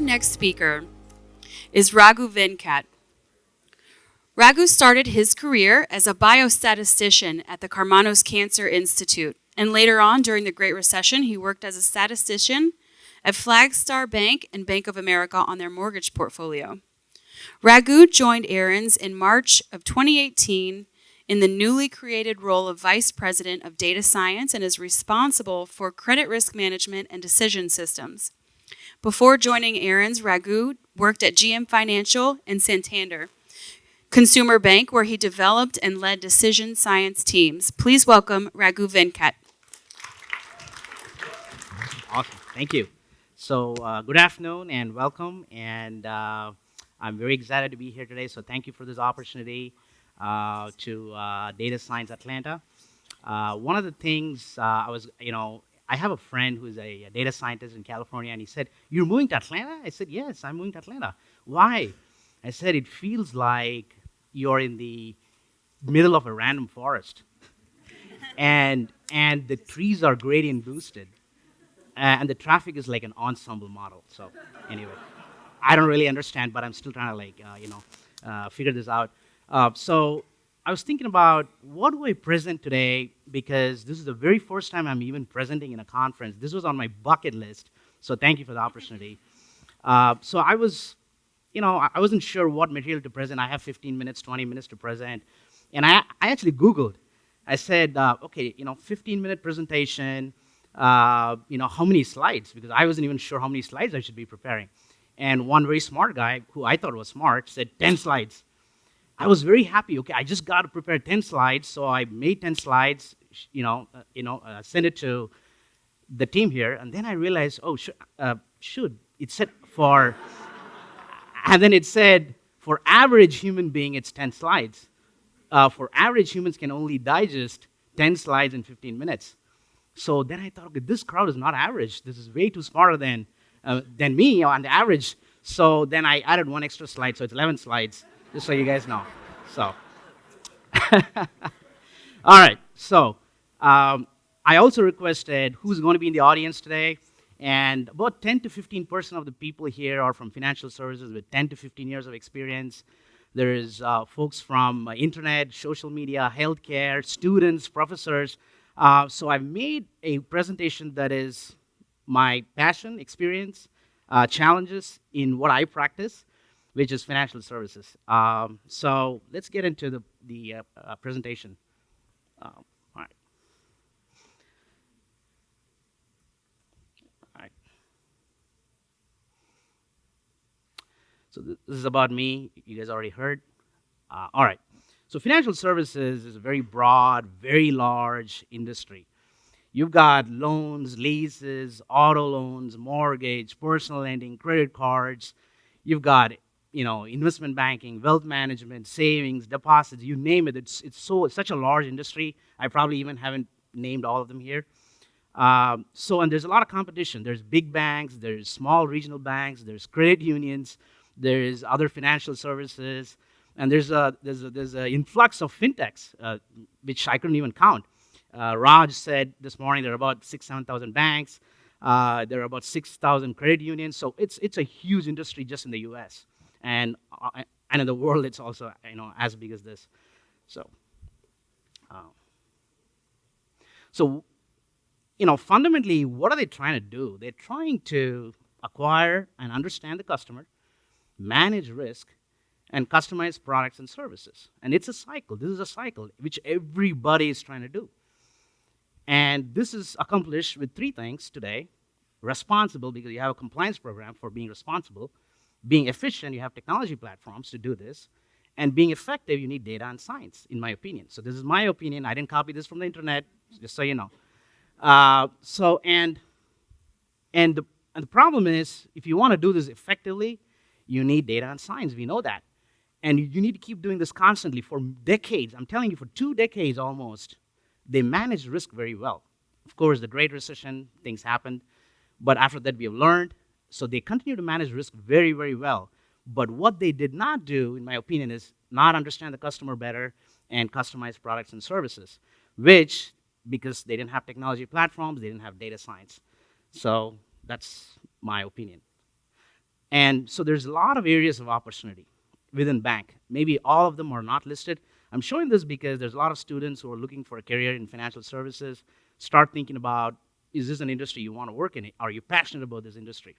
next speaker is Raghu Venkat. Raghu started his career as a biostatistician at the Karmanos Cancer Institute, and later on, during the Great Recession, he worked as a statistician at Flagstar Bank and Bank of America on their mortgage portfolio. Raghu joined Aaron in March of 2018 in the newly created role of Vice President of Data Science and is responsible for credit risk management and decision systems. Before joining Aaron's, Raghu worked at GM Financial and Santander Consumer Bank, where he developed and led decision science teams. Please welcome Raghu Venkat. Awesome, thank you. So good afternoon and welcome, and I'm very excited to be here today, so thank you for this opportunity to Data Science Atlanta. One of the things I have a friend who's a data scientist in California, and he said, "You're moving to Atlanta?" I said, "Yes, I'm moving to Atlanta." "Why?" I said, "It feels like you're in the middle of a random forest, and the trees are gradient boosted, and the traffic is like an ensemble model." So anyway, I don't really understand, but I'm still trying to figure this out. So I was thinking about what do I present today, because this is the very first time I'm even presenting in a conference. This was on my bucket list, so thank you for the opportunity. So I wasn't sure what material to present. I have 15 minutes, 20 minutes to present, and I actually Googled. I said, 15-minute presentation, how many slides, because I wasn't even sure how many slides I should be preparing. And one very smart guy, who I thought was smart, said 10 slides. I was very happy. Okay, I just got to prepare 10 slides, so I made 10 slides, sent it to the team here, and then I realized, it said for, and then it said, for average human being, it's 10 slides. For average humans can only digest 10 slides in 15 minutes. So then I thought, okay, this crowd is not average. This is way too smarter than me on the average. So then I added one extra slide, so it's 11 slides, just so you guys know. So, all right. So I also requested who's going to be in the audience today, and about 10 to 15% of the people here are from financial services with 10 to 15 years of experience. There is folks from internet, social media, healthcare, students, professors. So I've made a presentation that is my passion, experience, challenges in what I practice, which is financial services. So let's get into the presentation. All right. All right. So this is about me. You guys already heard. All right. So financial services is a very broad, very large industry. You've got loans, leases, auto loans, mortgage, personal lending, credit cards. You've got investment banking, wealth management, savings, deposits, you name it. It's such a large industry. I probably even haven't named all of them here. And there's a lot of competition. There's big banks, there's small regional banks, there's credit unions, there's other financial services, and there's an influx of fintechs, which I couldn't even count. Raj said this morning there are about 7,000 banks. There are about 6,000 credit unions. So it's a huge industry just in the U.S. And in the world, it's also as big as this. So fundamentally, what are they trying to do? They're trying to acquire and understand the customer, manage risk, and customize products and services. And it's a cycle. This is a cycle which everybody is trying to do. And this is accomplished with three things today. Responsible, because you have a compliance program for being responsible. Being efficient, you have technology platforms to do this. And being effective, you need data and science, in my opinion. So this is my opinion. I didn't copy this from the internet, just so you know. And the problem is, if you want to do this effectively, you need data and science. We know that. And you need to keep doing this constantly for decades. I'm telling you, for 2 decades almost, they managed risk very well. Of course, the Great Recession, things happened. But after that, we have learned. So they continue to manage risk very, very well. But what they did not do, in my opinion, is not understand the customer better and customize products and services, which, because they didn't have technology platforms, they didn't have data science. So that's my opinion. And so there's a lot of areas of opportunity within bank. Maybe all of them are not listed. I'm showing this because there's a lot of students who are looking for a career in financial services. Start thinking about, is this an industry you want to work in? Are you passionate about this industry?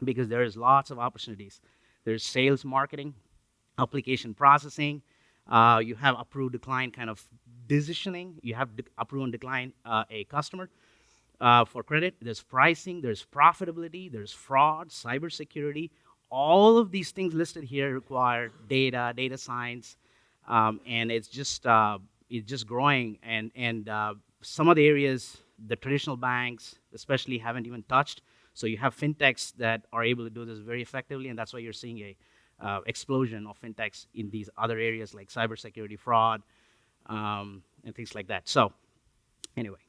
Because there is lots of opportunities. There's sales, marketing, application processing. You have approve, decline kind of decisioning. You have approve and decline a customer for credit. There's pricing, there's profitability, there's fraud, cybersecurity. All of these things listed here require data science, and it's just growing. And some of the areas the traditional banks, especially, haven't even touched. So you have fintechs that are able to do this very effectively, and that's why you're seeing a explosion of fintechs in these other areas like cybersecurity, fraud, and things like that. So anyway.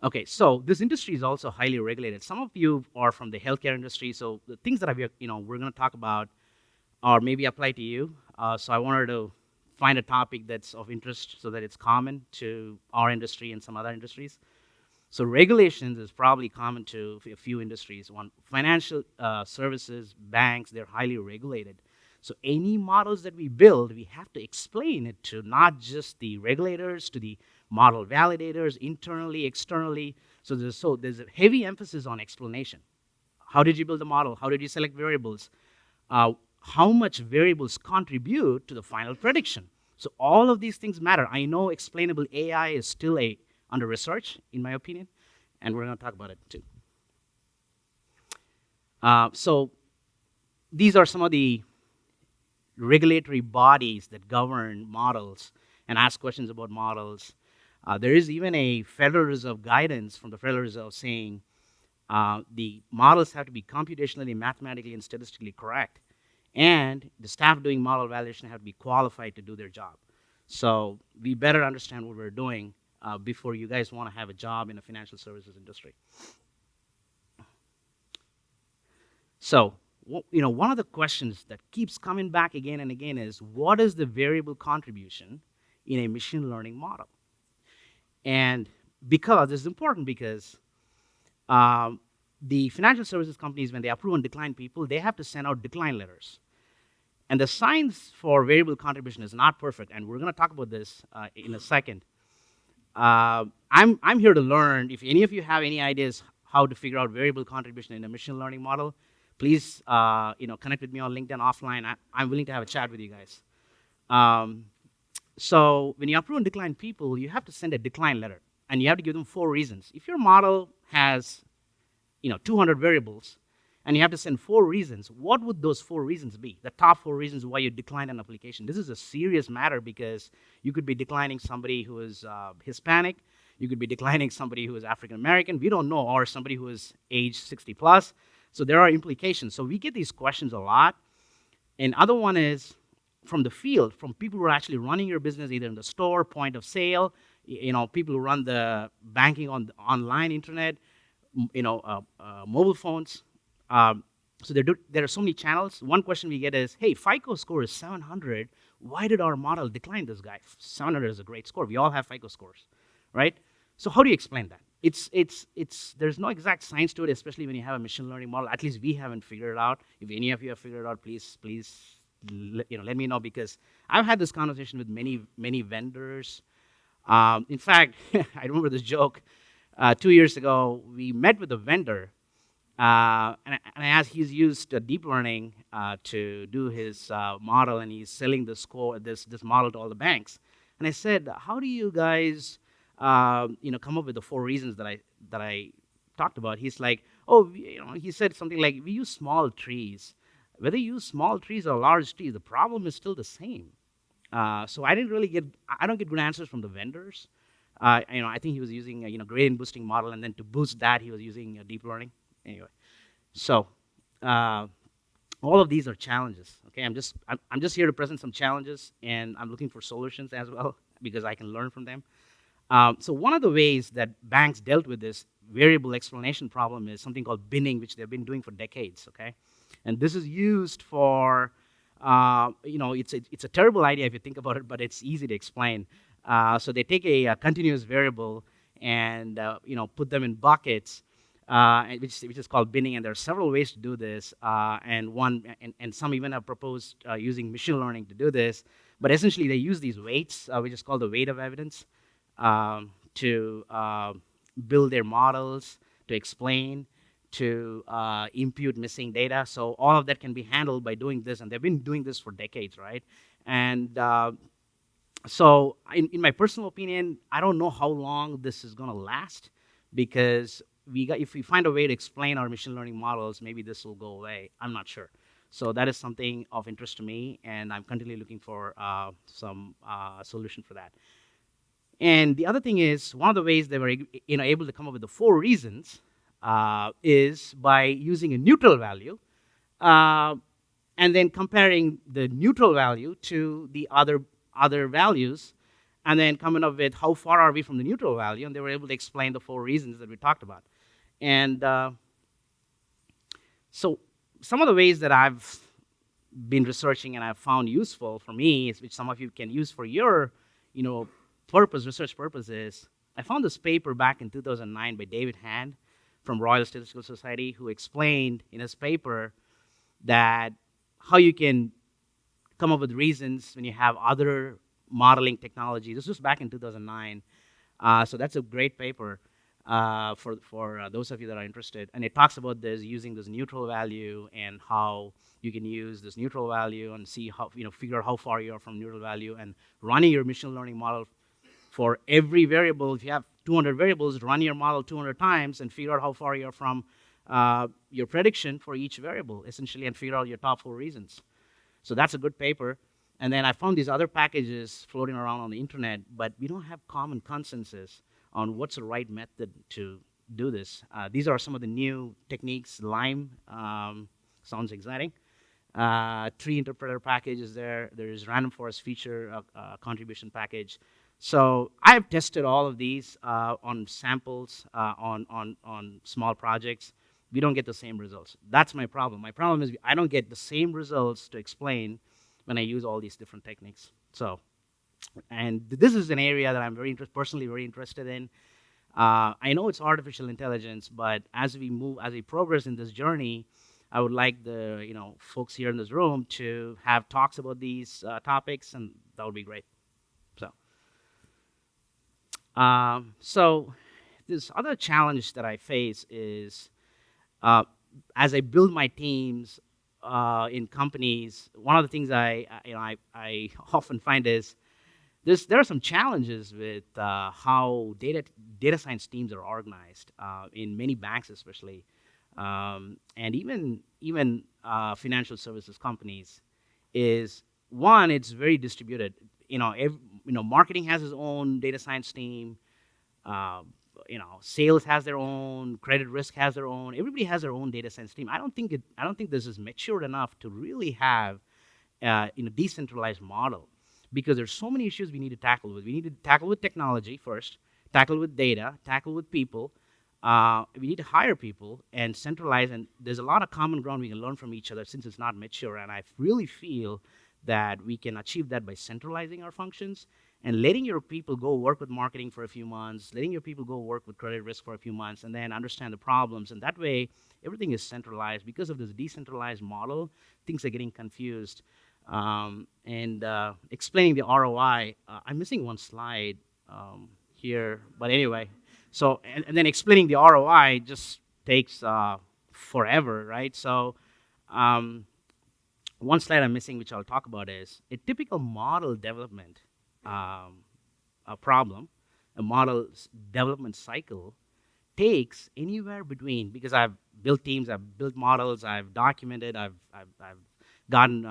Okay, so this industry is also highly regulated. Some of you are from the healthcare industry, so the things that we're going to talk about or maybe apply to you. So I wanted to find a topic that's of interest so that it's common to our industry and some other industries. So regulations is probably common to a few industries. One, financial services, banks, they're highly regulated. So any models that we build, we have to explain it to not just the regulators, to the model validators, internally, externally. So there's a heavy emphasis on explanation. How did you build the model? How did you select variables? How much variables contribute to the final prediction? So all of these things matter. I know explainable AI is still under research, in my opinion, and we're going to talk about it too. So these are some of the regulatory bodies that govern models and ask questions about models. There is even a Federal Reserve guidance from the Federal Reserve saying the models have to be computationally, mathematically, and statistically correct. And the staff doing model validation have to be qualified to do their job. So we better understand what we're doing before you guys want to have a job in the financial services industry. So, one of the questions that keeps coming back again and again is, what is the variable contribution in a machine learning model? And because this is important, because the financial services companies, when they approve and decline people, they have to send out decline letters. And the science for variable contribution is not perfect, and we're going to talk about this in a second. I'm here to learn. If any of you have any ideas how to figure out variable contribution in a machine learning model, please connect with me on LinkedIn offline. I'm willing to have a chat with you guys. So when you approve and decline people, you have to send a decline letter, and you have to give them 4 reasons. If your model has 200 variables, and you have to send 4 reasons, what would those 4 reasons be? The top 4 reasons why you decline an application. This is a serious matter because you could be declining somebody who is Hispanic, you could be declining somebody who is African American, we don't know, or somebody who is age 60 plus. So there are implications. So we get these questions a lot. And other one is from the field, from people who are actually running your business, either in the store, point of sale, people who run the banking on the online internet, mobile phones. So there are so many channels. One question we get is, hey, FICO score is 700. Why did our model decline this guy? 700 is a great score. We all have FICO scores, right? So how do you explain that? There's no exact science to it, especially when you have a machine learning model. At least we haven't figured it out. If any of you have figured it out, please let me know, because I've had this conversation with many vendors. In fact, I remember this joke. 2 years ago, we met with a vendor, and I asked, he's used deep learning to do his model, and he's selling this model to all the banks. And I said, how do you guys come up with the 4 reasons that I talked about? He's like, he said something like, we use small trees. Whether you use small trees or large trees, the problem is still the same. So I don't get good answers from the vendors. I think he was using a gradient boosting model, and then to boost that, he was using deep learning. Anyway, so all of these are challenges. Okay, I'm just here to present some challenges, and I'm looking for solutions as well because I can learn from them. So one of the ways that banks dealt with this variable explanation problem is something called binning, which they've been doing for decades. Okay, and this is used for it's a terrible idea if you think about it, but it's easy to explain. So they take a continuous variable and put them in buckets. which is called binning, and there are several ways to do this, and some even have proposed using machine learning to do this. But essentially, they use these weights, which is called the weight of evidence, to build their models, to explain, to impute missing data. So all of that can be handled by doing this, and they've been doing this for decades, right? And so in my personal opinion, I don't know how long this is going to last, because if we find a way to explain our machine learning models, maybe this will go away. I'm not sure. So that is something of interest to me, and I'm continually looking for some solution for that. And the other thing is, one of the ways they were able to come up with the 4 reasons is by using a neutral value, and then comparing the neutral value to the other values, and then coming up with how far are we from the neutral value, and they were able to explain the 4 reasons that we talked about. And so some of the ways that I've been researching and I've found useful for me, which some of you can use for your research purposes, I found this paper back in 2009 by David Hand from Royal Statistical Society, who explained in his paper that how you can come up with reasons when you have other modeling technology. This was back in 2009. So that's a great paper for those of you that are interested. And it talks about this, using this neutral value, and how you can use this neutral value and see how, figure out how far you are from neutral value, and running your machine learning model for every variable. If you have 200 variables, run your model 200 times and figure out how far you are from your prediction for each variable, essentially, and figure out your top 4 reasons. So that's a good paper. And then I found these other packages floating around on the internet, but we don't have common consensus on what's the right method to do this. These are some of the new techniques. Lime sounds exciting. Tree interpreter package is there. There is random forest feature contribution package. So I've tested all of these on samples, on small projects. We don't get the same results. That's my problem. My problem is I don't get the same results to explain when I use all these different techniques. So, and this is an area that I'm personally very interested in. I know it's artificial intelligence, but as we progress in this journey, I would like the folks here in this room to have talks about these topics, and that would be great. So this other challenge that I face is, as I build my teams in companies, one of the things I often find is there are some challenges with how data science teams are organized in many banks, especially, and even financial services companies. Is one, it's very distributed. Marketing has its own data science team. Sales has their own. Credit risk has their own. Everybody has their own data science team. I don't think this is matured enough to really have decentralized model, because there's so many issues we need to tackle with. We need to tackle with technology first, tackle with data, tackle with people. We need to hire people and centralize. And there's a lot of common ground we can learn from each other since it's not mature. And I really feel that we can achieve that by centralizing our functions and letting your people go work with marketing for a few months, letting your people go work with credit risk for a few months, and then understand the problems. And that way, everything is centralized. Because of this decentralized model, things are getting confused. Explaining the ROI, I'm missing one slide here, but anyway. So, and then explaining the ROI just takes forever, right? So, one slide I'm missing, which I'll talk about, is a typical model development problem. A model development cycle takes anywhere between, because I've built teams, I've built models, I've documented, I've gotten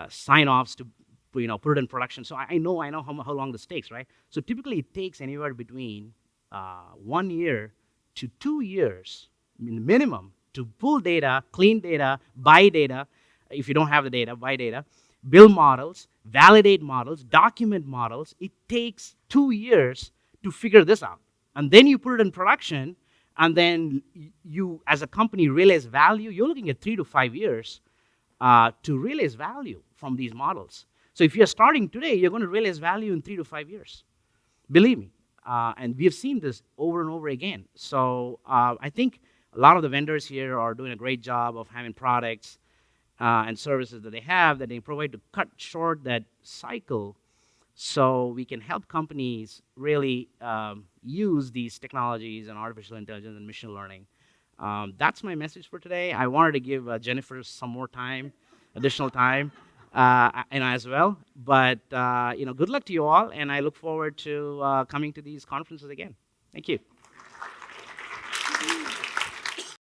sign-offs to put it in production. So I know how long this takes, right? So typically it takes anywhere between 1 year to 2 years minimum to pull data, clean data, buy data. If you don't have the data, buy data, build models, validate models, document models. It takes 2 years to figure this out. And then you put it in production, and then you, as a company, realize value. You're looking at 3 to 5 years to realize value from these models. So if you're starting today, you're going to realize value in 3 to 5 years. Believe me. and we have seen this over and over again. So I think a lot of the vendors here are doing a great job of having products and services that they have that they provide to cut short that cycle, so we can help companies really use these technologies and artificial intelligence and machine learning. That's my message for today. I wanted to give Jennifer some more time, additional time, as well. But good luck to you all, and I look forward to coming to these conferences again. Thank you.